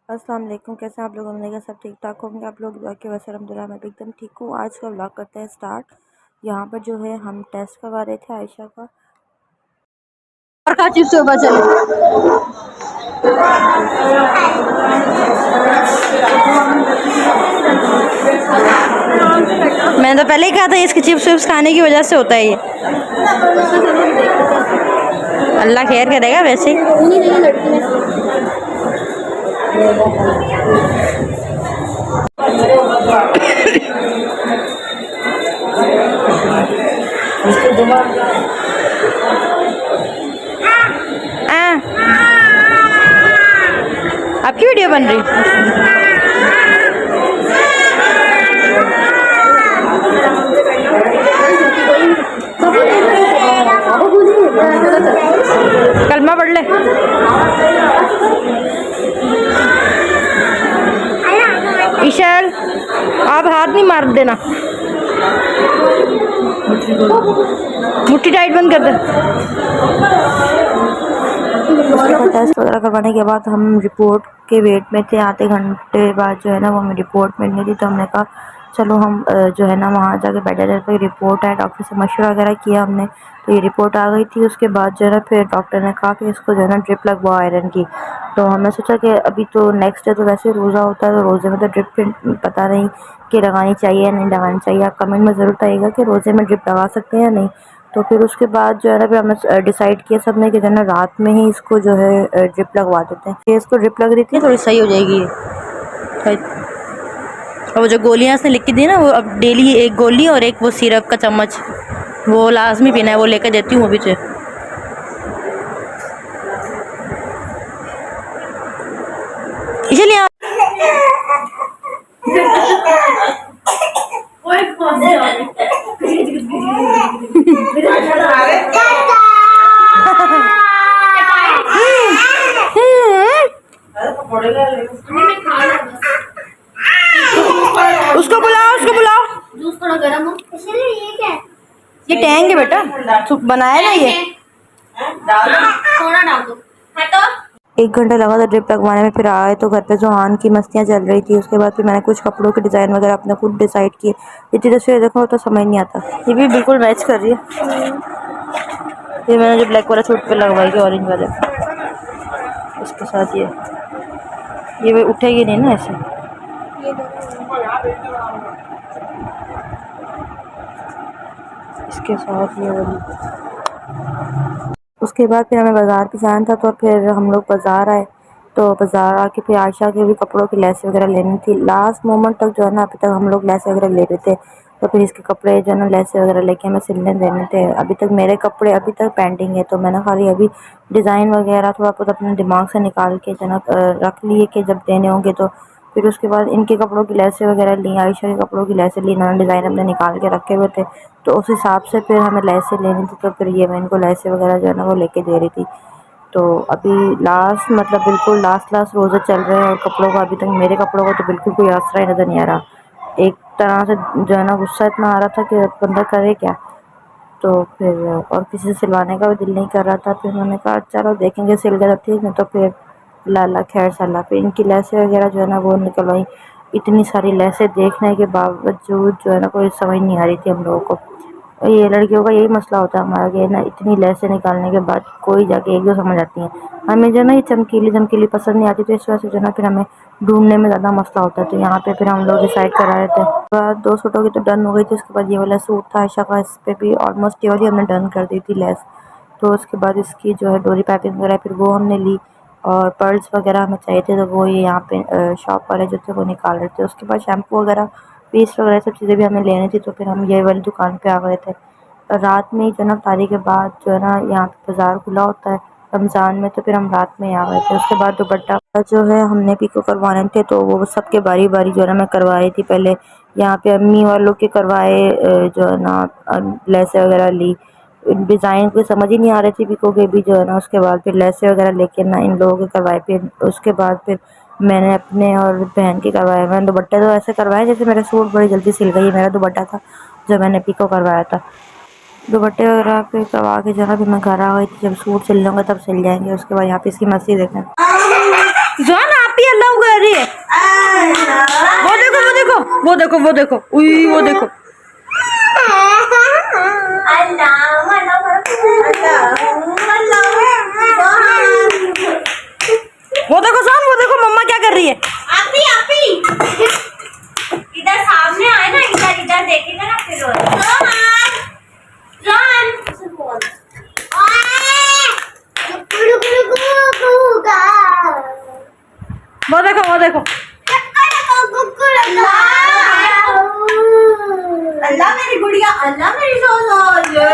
अस्सलाम वालेकुम। कैसे आप लोग? उम्मीद है सब ठीक ठाक होंगे। आप लोग दुआ के वैसे अल्हम्दुलिल्लाह मैं भी एकदम ठीक हूँ। आज का व्लॉग करते हैं स्टार्ट। यहाँ पर जो है हम टेस्ट करवा रहे थे आयशा का। और का चिप्स ऊपर चले। मैंने तो पहले ही कहा था इसके चिप्स विप्स खाने की वजह से होता है ये। अल्लाह खैर करेगा वैसे आपकी वीडियो बन रही। कलमा पढ़ ले। ईशल आप हाथ नहीं मार देना, मुट्ठी टाइट बंद कर दे। टेस्ट वगैरह करवाने के बाद हम रिपोर्ट के वेट में थे। आधे घंटे बाद जो है ना वो हमें रिपोर्ट मिलनी थी, तो हमने कहा चलो हम जो है ना वहाँ जाके बैठे थे। तो रिपोर्ट है, डॉक्टर से मशवरा वगैरह किया हमने, तो ये रिपोर्ट आ गई थी। उसके बाद जो है ना फिर डॉक्टर ने कहा कि इसको जो है ना ड्रिप लगवाओ आयरन की। तो हमने सोचा कि अभी तो नेक्स्ट डे तो वैसे रोज़ा होता है, तो रोज़े में तो ड्रिप पता नहीं कि लगानी चाहिए या नहीं लगानी चाहिए। आप कमेंट में ज़रूर बताइएगा कि रोज़े में ड्रिप लगा सकते हैं या नहीं। तो फिर उसके बाद जो है ना फिर हमने डिसाइड किया सब ने कि जो है ना रात में ही इसको जो है ड्रिप लगवा देते हैं। फिर इसको ड्रिप लग रही थी, थोड़ी सही हो जाएगी ये। और वो जो गोलियां उसने लिख के दी ना, वो अब डेली एक गोली और एक वो सिरप का चम्मच वो लाजमी पीना है, वो लेकर देती हूँ अभी से। इसलिए उसको बुलाओ, उसको बुलाओ। जूस थोड़ा गर्म हो इसलिए ये क्या है? ये टैंक है बेटा, तू बनाया ना ये। थोड़ा डाल दो। हटो। 1 घंटा लगा था ड्रिप लगवाने में। फिर आए तो घर पे सुहान की मस्तियाँ चल रही थी। उसके बाद फिर मैंने कुछ कपड़ों के डिज़ाइन वगैरह अपने खुद डिसाइड किए। इतनी तस्वीरें देखो तो समझ नहीं आता। ये भी बिल्कुल मैच कर रही है। ये मैंने जो ब्लैक वाला सूट पे लगवाई थी ऑरेंज वाले, इसके साथ ये उठेगी नहीं ना ऐसे। इसके साथ ये वाली। उसके बाद फिर हमें बाज़ार भी जाना था, तो फिर हम लोग बाज़ार आए। तो बाज़ार आके फिर आयशा के भी कपड़ों की लेस वगैरह लेनी थी। लास्ट मोमेंट तक जो है ना अभी तक हम लोग लेस वगैरह ले रहे थे। तो फिर इसके कपड़े जो है ना लेस वगैरह लेके हमें सिलने देने थे। अभी तक मेरे कपड़े अभी तक पेंडिंग है, तो मैंने खाली अभी डिज़ाइन वगैरह थोड़ा बहुत अपने दिमाग से निकाल के जो है ना रख लिए कि जब देने होंगे तो। फिर उसके बाद इनके कपड़ों की लेसें वगैरह ली, आयशा के कपड़ों की लेसें ली। नया डिज़ाइन हमने निकाल के रखे हुए थे, तो उस हिसाब से फिर हमें लेसें लेनी थी। तो फिर ये मैं इनको लेसें वगैरह जो है ना वो लेके दे रही थी। तो अभी लास्ट मतलब बिल्कुल लास्ट रोज़े चल रहे हैं और कपड़ों का अभी तक मेरे कपड़ों का तो बिल्कुल कोई आसरा ही नज़र नहीं आ रहा। एक तरह से जो है ना गुस्सा इतना आ रहा था कि बंदा करे क्या। तो फिर और किसी से सिलवाने का भी दिल नहीं कर रहा था। फिर मैंने कहा चलो देखेंगे, सिल गया तो ठीक, नहीं तो फिर लाला खैर सल्ला। फिर इनकी लेसें वगैरह जो है ना वो निकलवाई। इतनी सारी लेसें देखने के बावजूद जो है ना कोई समझ नहीं आ रही थी हम लोगों को। ये लड़कियों का यही मसला होता है हमारा कि ना इतनी लेसें निकालने के बाद कोई जाके एक दो समझ आती हैं। हमें जो है ना ये चमकीली चमकीली पसंद नहीं आती, तो इस वजह से जो है ना फिर हमें ढूंढने में ज़्यादा मसला होता है। तो यहाँ पे फिर हम लोग डिसाइड करा रहे थे। बाद 2 सूटों की तो डन हो गई थी। उसके बाद ये वाला सूट था आयशा का, इस पर भी ऑलमोस्ट ये वाली हमने डन कर दी थी लेस। तो उसके बाद इसकी जो है डोरी पाइपिंग वगैरह फिर वो हमने ली, और पर्ल्स वगैरह हमें चाहिए थे, तो वो ये यहाँ पे शॉप वाले जो थे वो निकाल रहे थे। उसके बाद शैम्पू वगैरह, पेस्ट वगैरह सब चीज़ें भी हमें लेनी थी। तो फिर हम ये वाली दुकान पे आ गए थे। रात में ही जो है ना इफ्तारी के बाद जो है ना यहाँ पे बाज़ार खुला होता है रमज़ान में, तो फिर हम रात में ही आ गए थे। उसके बाद दुपट्टा जो है हमने पिको करवाने थे, तो वो सबके बारी बारी जो है ना मैं करवा रही थी। पहले यहाँ पे अम्मी वालों के करवाए, जो है ना लेसें वगैरह ली। डिज़ाइन कोई समझ ही नहीं आ रही थी पिको के भी जो है ना। उसके बाद फिर लेसें वगैरह लेके ना इन लोगों के करवाए। फिर उसके बाद फिर मैंने अपने और बहन के करवाए। मैंने दुपट्टे तो ऐसे करवाए जैसे मेरा सूट बड़ी जल्दी सिल गई। मेरा दुपट्टा था जो मैंने पिको करवाया था। दुपट्टे वगैरह फिर करवा के जगह फिर मैं घर आ गई थी। जब सूट सिल लूँगा तब सिल जाएंगे। उसके बाद यहाँ पे इसकी मस्ती देखें। जान आप ही अल्लाह कर वो देखो वो देखो, उई वो देखो। वो देखो जान, वो देखो मम्मा क्या कर रही है। आपी आपी इधर सामने आए ना, इधर इधर देखेगा ना फिर वो देखो वो देखो। अल्लाह मेरी गुड़िया, अल्लाह मेरी सोना, ये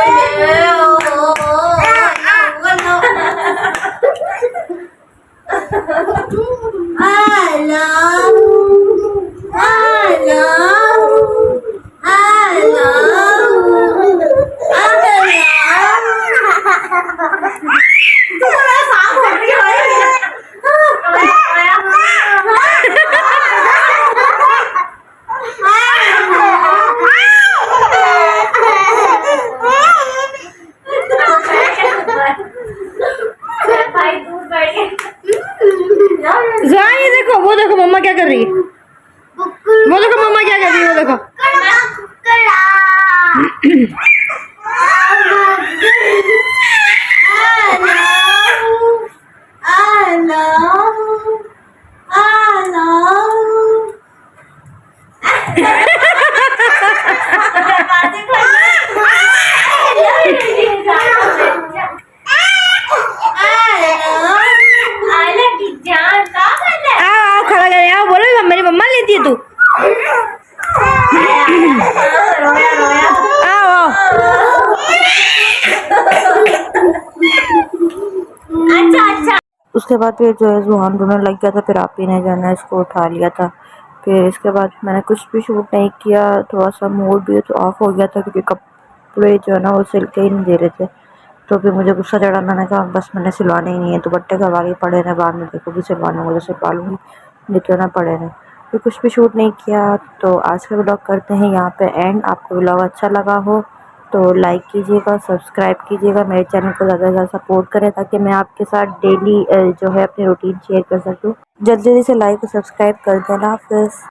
जान ये देखो, वो देखो मम्मा क्या कर रही है। वो देखो मम्मा क्या कर रही है, वो देखो। आओ खड़ा कर, आओ बोलो मेरी मम्मा लेती है तू। आओ आओ। अच्छा उसके बाद फिर जो है जुहान रोने लग गया था, फिर आपी ने जो है ना इसको उठा लिया था। फिर इसके बाद मैंने कुछ भी शूट नहीं किया, थोड़ा सा मूड भी तो ऑफ हो गया था क्योंकि कपड़े जो है ना वो सिल के ही नहीं दे रहे थे। तो फिर मुझे गुस्सा चढ़ा, मैंने कहा बस मैंने सिलवाने ही नहीं है, दुपट्टे करवा के पड़े रहे, बाद में देखो भी सिलवाने मुझे सिलवा लूँगी, नहीं तो ना पड़े रहे। फिर कुछ भी शूट नहीं किया। तो आज का व्लॉग करते हैं यहाँ पे एंड। आपको व्लॉग अच्छा लगा हो तो लाइक कीजिएगा, सब्सक्राइब कीजिएगा, मेरे चैनल को ज़्यादा से ज़्यादा सपोर्ट करें ताकि मैं आपके साथ डेली जो है अपनी रूटीन शेयर कर सकूँ। जल्दी जल्दी से लाइक और सब्सक्राइब कर देना। फिर